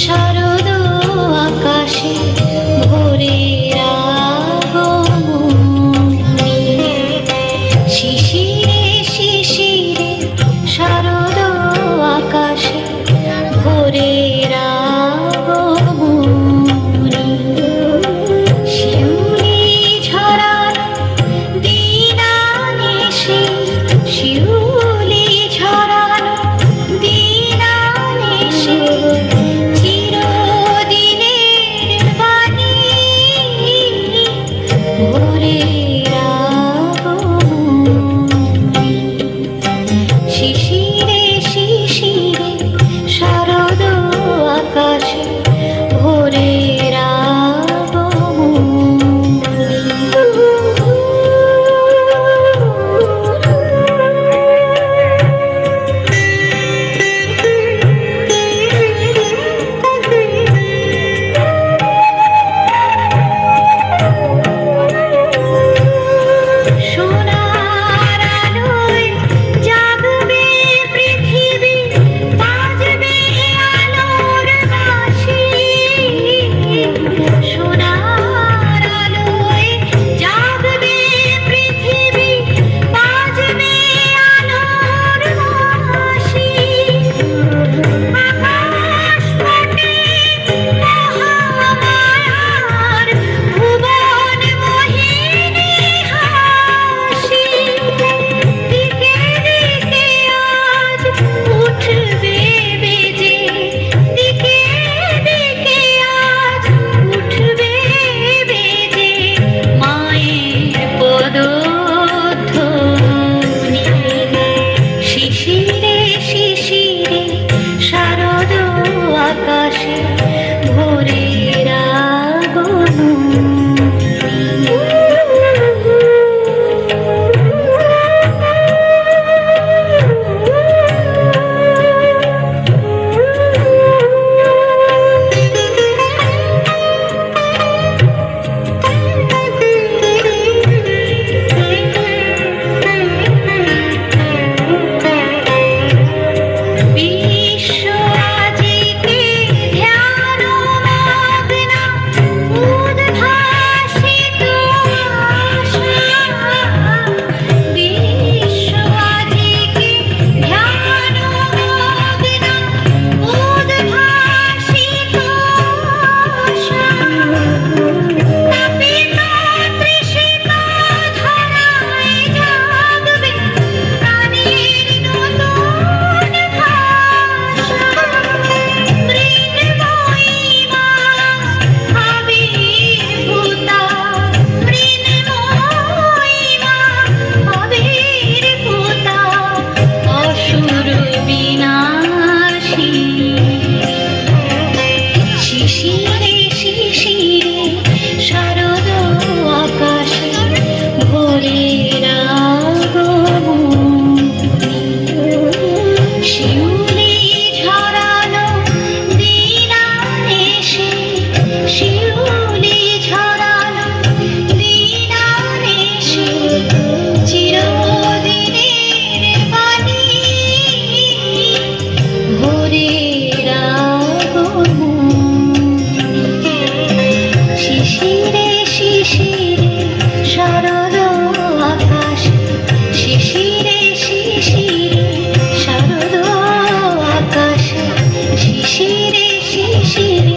শারদ আকাশে ভোরের আগমনী। শিশিরে শিশিরে শারদ আকাশে ভোরের আগমনী। শিউলি ঝরানো দিন আনেছে, শিউলি ঝরানো দিন আনেছে, চিরদিনের বাণী ভোরের আগমনী। শিশিরে শিশিরে শারদ আকাশে ভোরের সোনার আলোয় জাগবে পৃথিবী, বাজবে আলোর বাঁশি। সোনার আলোয় জাগবে পৃথিবী, বাজবে আলোর বাঁশি। আকাশ পটে মহামায়ার ভুবন মোহিনী হাসি। দিকে দিকে আজ উঠবে বেজে, দিকে দিকে আজ উঠবে বেজে মায়ের পদধ্বনি। শিশিরে শিশিরে শারদ আকাশে ভোরের বিশ্ব আজিকে ধ্যান মগ্না, উদ্ভাসিত আশা। বিশ্ব আজিকে ধ্যান মগ্না, উদ্ভাসিত আশা। তাপিত তৃষিত ধরায় জাগবে প্রাণের নতুন ভাষা। মৃন্ময়ী মা আবির্ভূতা, মৃন্ময়ী মা আবির্ভূতা, অসুর বিনাশী। শিশিরে শিশিরে শারদ আকাশে ভোরের আগমনী। শিউলি ঝরানো দিন আনেছে, শিউলি ঝরানো দিন আনেছে, চিরদিনের বাণী ভোরের আগমনী। শিশিরে শিশিরে শারদ আকাশে, শিশিরে শিশিরে শারদ আকাশে, শিশিরে শিশিরে